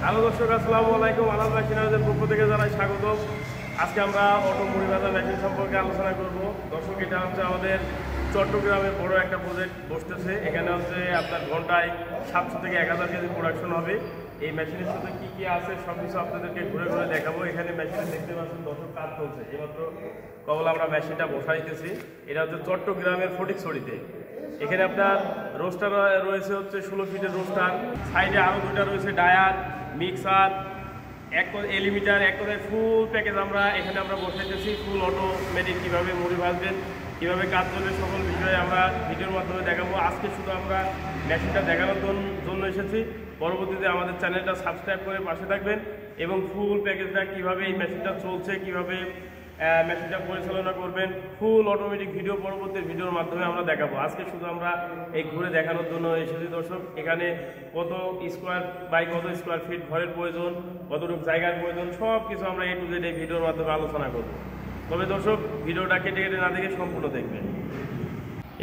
Hello দর্শক, আসসালামু আলাইকুম। আলাল মেশিনারিজের পক্ষ থেকে জানাই স্বাগত। আজকে আমরা অটো মুড়ি ভাজা মেশিন সম্পর্কে আলোচনা করব। দর্শক, এটা হচ্ছে আমাদের চট্টগ্রামে বড় একটা প্রজেক্ট বসতেছে। এখানে হচ্ছে আপনার ঘন্টায় 700 থেকে 1000 কেজি প্রোডাকশন হবে। এই মেশিনের সাথে কী কী আছে সব কিছু আপনাদেরকে ঘুরে ঘুরে দেখাবো। এখানে মেশিনে দেখতে পাচ্ছেন দর্শক, কাজ চলছে। এইমাত্র কেবল আমরা মেশিনটা বসাইতেছি। এটা হচ্ছে চট্টগ্রামের ফটিকছড়িতে। এখানে আপনার রোস্টার রয়েছে হচ্ছে 16 ফিটের রোস্টার, সাইডে আরও দুটা রয়েছে ডায়ার, মিক্সার, এক এলিমিটার, এক কথায় ফুল প্যাকেজ আমরা এখানে বসাইতেছি। ফুল অটোমেটিক কীভাবে মুড়ি ভাজবেন, কীভাবে কাজ চলবে, সকল বিষয়ে আমরা ভিডিওর মাধ্যমে দেখাবো। আজকে শুধু আমরা মেশিনটা দেখানোর জন্য এসেছি। পরবর্তীতে আমাদের চ্যানেলটা সাবস্ক্রাইব করে পাশে থাকবেন এবং ফুল প্যাকেজটা কীভাবে এই মেশিনটা চলছে, কীভাবে মেশিনটা পরিচালনা করবেন, ফুল অটোমেটিক ভিডিও পরবর্তী ভিডিওর মাধ্যমে আমরা দেখাবো। আজকে শুধু আমরা এই ঘুরে দেখানোর জন্য এসেছি দর্শক। এখানে কত স্কোয়ার বাই কত স্কোয়ার ফিট ঘরের প্রয়োজন, কতটুকু জায়গার প্রয়োজন, সব কিছু আমরা এই টু জেড এই ভিডিওর মাধ্যমে আলোচনা করব। তবে দর্শক, ভিডিওটা কেটে কেটে না দেখে সম্পূর্ণ দেখবেন।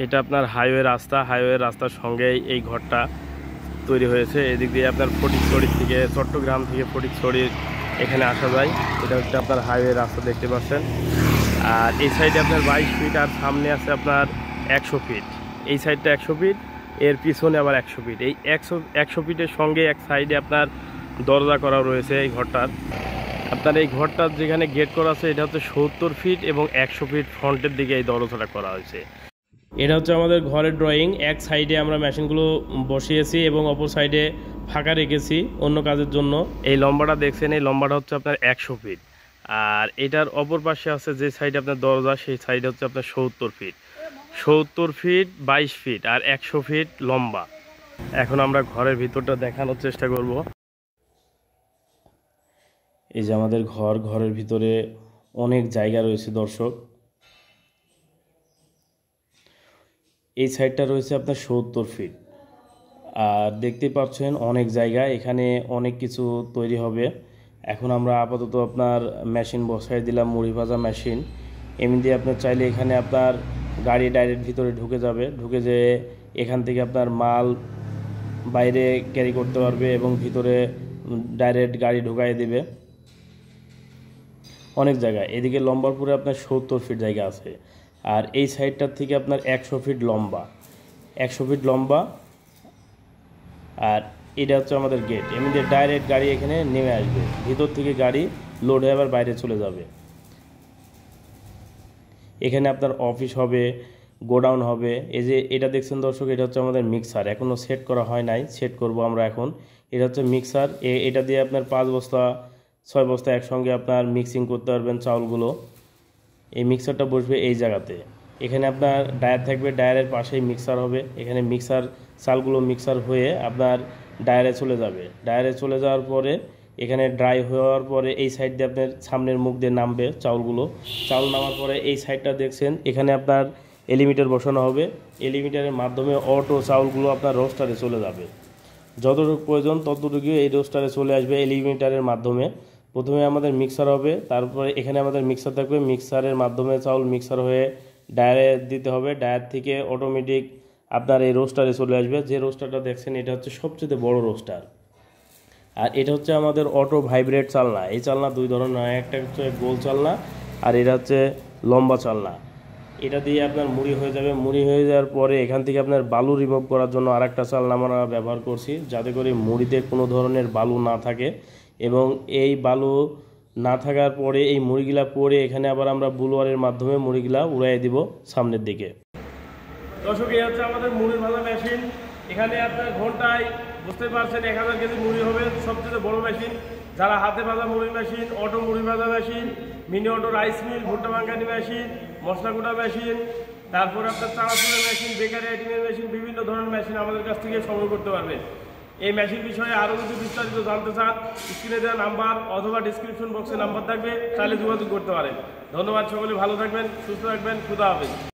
এটা আপনার হাইওয়ে রাস্তার সঙ্গেই এই ঘরটা তৈরি হয়েছে। এদিক দিয়ে আপনার ফটিকছড়ি থেকে, চট্টগ্রাম থেকে ফটিকছড়ির এখানে আসা যায়। এটা হচ্ছে আপনার হাইওয়ে রাস্তা দেখতে পাচ্ছেন। আর এই সাইডে আপনার 22 ফিট, আর সামনে আছে আপনার 100 ফিট। এই সাইডটা 100 ফিট, এর পিছনে আবার 100 ফিট। এই 100 ফিটের সঙ্গে এক সাইডে আপনার দরজা করা রয়েছে এই ঘরটার। আপনার এই ঘরটার যেখানে গেট করা আছে এটা হচ্ছে 70 ফিট এবং 100 ফিট ফ্রন্টের দিকে এই দরজাটা করা হয়েছে। এটা হচ্ছে আমাদের ঘরের ড্রয়িং। এক সাইডে আমরা মেশিনগুলো বসিয়েছি এবং অপর সাইডে ফাঁকা রেখেছি অন্য কাজের জন্য। এই লম্বাটা দেখছেন, এই লম্বাটা হচ্ছে আপনার 100 ফিট। আর এটার অপর পাশে আছে যে সাইডে আপনার দরজা, সেই সাইডে হচ্ছে আপনার 70 ফিট। 70 ফিট, 22 ফিট আর 100 ফিট লম্বা। এখন আমরা ঘরের ভিতরটা দেখানোর চেষ্টা করব। এই যে আমাদের ঘরের ভিতরে অনেক জায়গা রয়েছে দর্শক। এই সাইডটা রয়েছে আপনার 70 ফিট। আর দেখতে পাচ্ছেন অনেক জায়গা, এখানে অনেক কিছু তৈরি হবে। এখন আমরা আপাতত আপনার মেশিন বসাই দিলাম, মুড়ি ভাজা মেশিন। এমনি আপনার চাইলে এখানে আপনার গাড়ি ডাইরেক্ট ভিতরে ঢুকে যাবে, ঢুকে যেয়ে এখান থেকে আপনার মাল বাইরে ক্যারি করতে পারবে এবং ভিতরে ডাইরেক্ট গাড়ি ঢুকাই দেবে। অনেক জায়গা, এদিকে লম্বারপুরে আপনার 70 ফিট জায়গা আছে। আর এই সাইডটার থেকে আপনার 100 ফিট লম্বা, 100 ফিট লম্বা। আর এটা হচ্ছে আমাদের গেট। এমনি ডাইরেক্ট গাড়ি এখানে নেমে আসবে, ভিতর থেকে গাড়ি লোড হয়ে আবার বাইরে চলে যাবে। এখানে আপনার অফিস হবে, গোডাউন হবে। এই যে এটা দেখছেন দর্শক, এটা হচ্ছে আমাদের মিক্সার। এখনও সেট করা হয় নাই, সেট করব আমরা এখন। এটা হচ্ছে মিক্সার। এটা দিয়ে আপনার 5 বস্তা 6 বস্তা একসঙ্গে আপনার মিক্সিং করতে পারবেন চাউলগুলো। এই মিক্সারটা বসবে এই জায়গাতে। এখানে আপনার ডায়ার থাকবে, ডায়ারের পাশেই মিক্সার হবে। এখানে মিক্সার চালগুলো মিক্সার হয়ে আপনার ডায়ারে চলে যাবে। ডায়ারে চলে যাওয়ার পরে এখানে ড্রাই হওয়ার পরে এই সাইড দিয়ে আপনার সামনের মুখ দিয়ে নামবে চাউলগুলো। চাউল নামার পরে এই সাইডটা দেখছেন, এখানে আপনার এলিমিটার বসানো হবে। এলিমিটারের মাধ্যমে অটো চাউলগুলো আপনার রোস্টারে চলে যাবে। যতটুকু প্রয়োজন ততটুকু এই রোস্টারে চলে আসবে এলিমিটারের মাধ্যমে। প্রথমে আমাদের মিক্সার হবে, তারপরে এখানে আমাদের মিক্সার থাকবে। মিক্সারের মাধ্যমে চাউল মিক্সার হয়ে ডায়ারে দিতে হবে। ডায়ার থেকে অটোমেটিক আপনার এই রোস্টারে চলে আসবে। যে রোস্টারটা দেখছেন এটা হচ্ছে সবচেয়ে বড় রোস্টার। আর এটা হচ্ছে আমাদের অটো ভাইব্রেট চালনা। এই চালনা 2 ধরনের, একটা হচ্ছে গোল চালনা আর এটা হচ্ছে লম্বা চালনা। এটা দিয়ে আপনার মুড়ি হয়ে যাবে। মুড়ি হয়ে যাওয়ার পরে এখান থেকে আপনার বালু রিমুভ করার জন্য আরেকটা চালনা আমরা ব্যবহার করছি, যাতে করে মুড়িতে কোনো ধরনের বালু না থাকে। এবং এই বালু না থাকার পরে এই মুড়িগুলা পরে এখানে আবার আমরা বুলোয়ারের মাধ্যমে মুড়িগুলা উড়াই দিব সামনের দিকে। দর্শক, এই হচ্ছে আমাদের মুড়ি ভাজা মেশিন। এখানে আপনার ঘন্টায় বুঝতে পারছেন 1000 কেজি মুড়ি হবে। সবচেয়ে বড় মেশিন। যারা হাতে ভাজা মুড়ি মেশিন, অটো মুড়ি ভাজা machine, mini auto rice mill, ভুট্টা ভাঙানি মেশিন, মশলা কুটা মেশিন, তারপর আপনার চানাচুরের মেশিন, বেকারি আইটেমের মেশিন, বিভিন্ন ধরনের মেশিন আমাদের কাছ থেকে সংগ্রহ করতে পারবেন। এই মেশিন বিষয়ে আরও যদি বিস্তারিত জানতে চান, স্ক্রিনে দেওয়া নাম্বার অথবা ডিসক্রিপশন বক্সে নাম্বার থাকবে, তাহলে যোগাযোগ করতে পারেন। ধন্যবাদ, সকলে ভালো থাকবেন, সুস্থ থাকবেন। খুদা হাফেজ।